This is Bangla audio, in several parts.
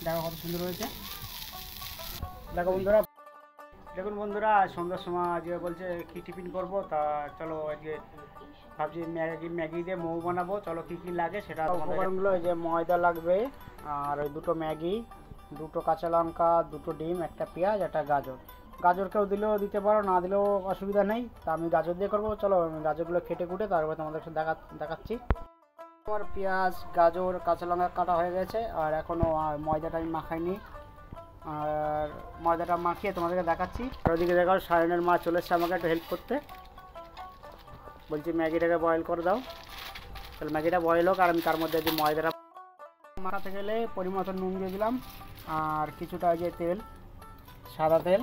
দেখো কত সুন্দর হয়েছে। দেখো বন্ধুরা, দেখুন বন্ধুরা, সন্ধ্যার সময় আজকে বলছে কি টিফিন করবো, তা চলো আজকে ভাবছি ম্যাগি দিয়ে মোমো বানাবো। চলো কি কি লাগে সেটা উপকরণগুলো, এই যে ময়দা লাগবে, আর ওই দুটো ম্যাগি, দুটো কাঁচা লঙ্কা, দুটো ডিম, একটা পেঁয়াজ, একটা গাজর। গাজর কেউ দিলেও দিতে পারো, না দিলেও অসুবিধা নেই। তা আমি গাজর দিয়ে করবো। চলো গাজরগুলো কেটে কুটে তারপরে তোমাদের সাথে দেখাচ্ছি। আমার পেঁয়াজ, গাজর, কাঁচা লঙ্কা কাটা হয়ে গেছে, আর এখনও ময়দাটা আমি মাখাইনি। আর ময়দাটা মাখিয়ে তোমাদেরকে দেখাচ্ছি। আর ওদিকে দেখো সায়নের মা চলে এসছে আমাকে একটু হেল্প করতে। বলছি ম্যাগিটাকে বয়েল করে দাও। তাহলে ম্যাগিটা বয়েল হোক, আর আমি তার মধ্যে যে ময়দাটা মাখাতে গেলে পরিমাণ মতো নুন দিয়ে দিলাম, আর কিছুটা যে তেল, সাদা তেল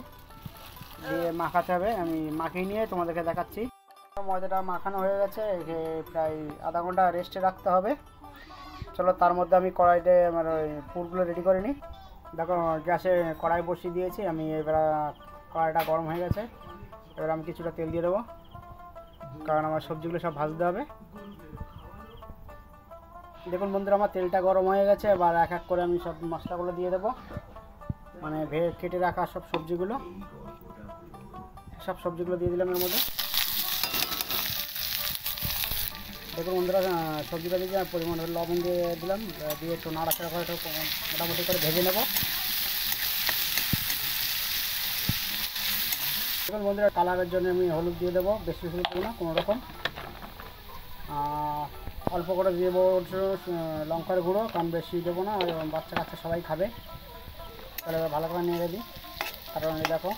দিয়ে মাখাতে হবে। আমি মাখিয়ে নিয়ে তোমাদেরকে দেখাচ্ছি। ময়দাটা মাখানো হয়ে গেছে, প্রায় আধা ঘন্টা রেস্টে রাখতে হবে। চলো তার মধ্যে আমি কড়াইতে আমার ওই পুরগুলো রেডি করে নিই। দেখো গ্যাসে কড়াই বসিয়ে দিয়েছি আমি। এবার কড়াইটা গরম হয়ে গেছে, এবার আমি কিছুটা তেল দিয়ে দেবো, কারণ আমার সবজিগুলো সব ভাজতে হবে। দেখুন বন্ধুরা, আমার তেলটা গরম হয়ে গেছে। এবার এক এক করে আমি সব মশলাগুলো দিয়ে দেবো, মানে কেটে রাখা সব সবজিগুলো দিয়ে দিলাম এর মধ্যে। দেখুন বন্ধুরা, সবজিটা দিয়ে পরিমাণ লবণ দিয়ে দিলাম, দিয়ে একটু নাড়াচাড়া করে একটু মোটামুটি করে ভেজে নেব। দেখুন বন্ধুরা, কালারের জন্য আমি হলুদ দিয়ে দেবো, বেশি হলুদ দেবো না কোনো রকম, অল্প করে দিয়ে দেবো লঙ্কার গুঁড়ো, কারণ বেশি দেবো না, বাচ্চা কাচ্চা সবাই খাবে। তাহলে ভালো করে নেড়ে দিই। কারণ এই দেখো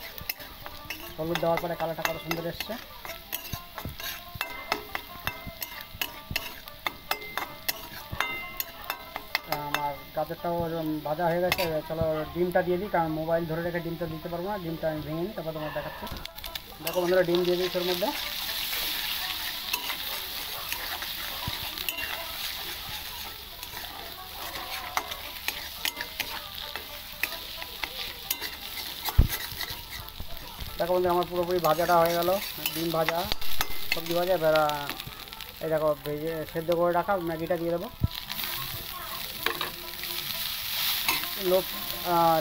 হলুদ দেওয়ার পরে কালারটা কত সুন্দর এসছে। আমার গাজরটাও ভাজা হয়ে গেছে। চলো ডিমটা দিয়ে দিই, কারণ মোবাইল ধরে রেখে ডিমটা দিতে পারবো না। ডিমটা আমি ভেঙে নিই, তারপর তোমার দেখাচ্ছি। দেখো বন্ধুরা, ডিম দিয়ে দিই এর মধ্যে। দেখো বন্ধুরা, আমার পুরোপুরি ভাজাটা হয়ে গেল। ডিম ভাজা, সবজি ভাজা। এবার এই দেখো ভেজে সেদ্ধ করে রাখা ম্যাগিটা দিয়ে দেবো।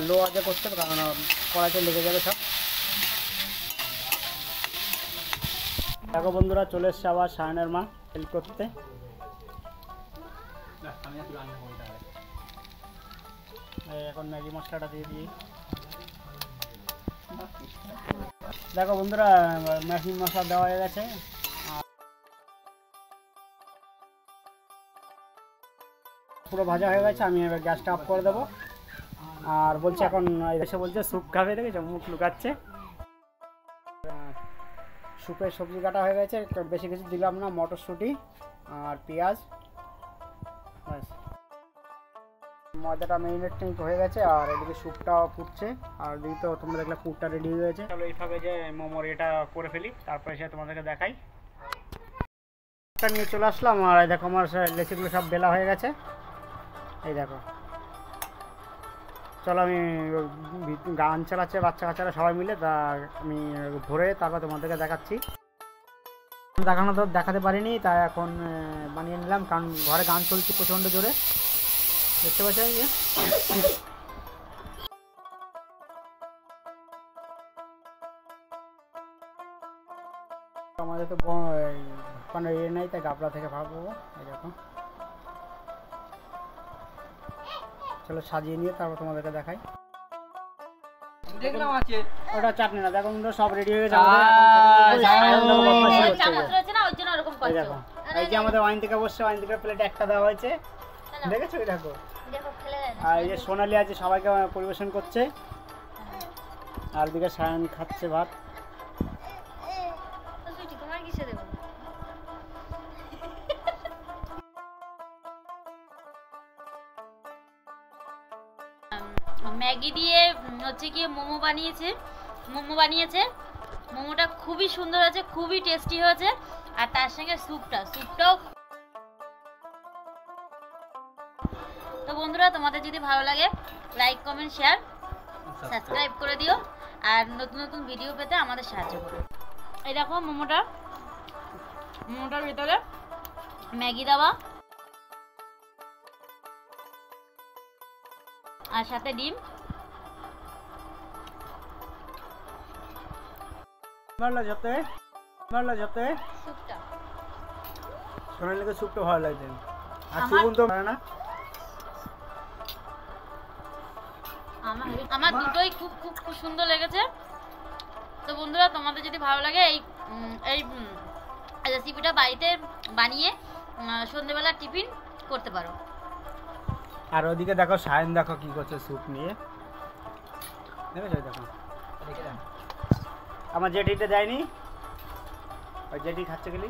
লো আজে করতে হবে, কারণ কড়াইতে লেগে যাবে সব। দেখো বন্ধুরা, চলে এসছে আবার সায়নের মা হেল্প করতে। এখন ম্যাগি মশলাটা দিয়ে দিই। দেখো বন্ধুরা, ম্যাগি মশলা দেওয়া হয়ে গেছে, পুরো ভাজা হয়ে গেছে। আমি এবার গ্যাসটা অফ করে দেবো। আর বলছে এখন এসে বলছে স্যুপ খাবে, দেখেছো মুখ লুকাচ্ছে। স্যুপের সবজি কাটা হয়ে গেছে, বেশি কিছু দিলাম না, মটরশুঁটি আর পেঁয়াজ, ব্যাস। ময়দাটা মেরিনেট হয়ে গেছে, আর এদিকে স্যুপটাও ফুটছে, আর এদিকে তো তোমরা দেখলে পুরটা রেডি হয়ে গেছে। চলো এইভাবে যে মোমোর এটা করে ফেলি, তারপরে সে তোমাদেরকে দেখাই। নিয়ে চলে আসলাম, আর এই দেখো আমার লেচিগুলো সব বেলা হয়ে গেছে, এই দেখো। চলো আমি গান চালাচ্ছে বাচ্চা কাচ্চারা সবাই মিলে, তা আমি ধরে তারপর তোমাদেরকে দেখাচ্ছি। দেখাতে পারিনি, তাই এখন বানিয়ে নিলাম, কারণ ঘরে গান চলছে প্রচণ্ড জোরে, দেখতে পাচ্ছ। আমাদের তো কোনো ইয়ে নেই, তাই গাবলা থেকে ভাববো, এই দেখো। চলো সাজিয়ে নিয়ে তারপর তোমাদেরকে দেখাই। দেখলাম আছে ওটা চাটনি না, দেখো সব রেডি হয়ে গেছে। দেখো এই যে আমাদের ওয়াইন থেকে বসছে, ওয়াইন থেকে প্লেটে একটা দেওয়া হয়েছে, দেখেছো? দেখো। আর এই যে সোনালি আছে, সবাইকে পরিবেশন করছে, আর দিকে সায়ন খাচ্ছে ভাত। ম্যাগি দিয়ে হচ্ছে কি মোমো বানিয়েছে। মোমোটা খুবই সুন্দর হয়েছে, খুবই টেস্টি হয়েছে। আর তার সঙ্গে স্যুপটাও। তো বন্ধুরা, তোমাদের যদি ভালো লাগে লাইক, কমেন্ট, শেয়ার, সাবস্ক্রাইব করে দিও, আর নতুন নতুন ভিডিও পেতে আমাদের সাহায্য করো। এই দেখো মোমোটার ভিতরে ম্যাগি দেওয়া, আর সাথে ডিম। মারলা যাতে স্যুপটা সোনালিকে স্যুপটা ভালো লাগছে। আর আমার- সুগুন তো পারে না। আমার দুটোই খুব খুব খুব সুন্দর লেগেছে। তো বন্ধুরা, তোমাদের যদি ভালো লাগে এই রেসিপিটা বাড়িতে বানিয়ে সন্ধ্যেবেলা টিফিন করতে পারো। আর ওদিকে দেখো সায়ন দেখো কি করছে স্যুপ নিয়ে, দেখেছো? দেখো আমার জেঠিটা দেয়নি, ওই জেঠি খাচ্ছে গেলি।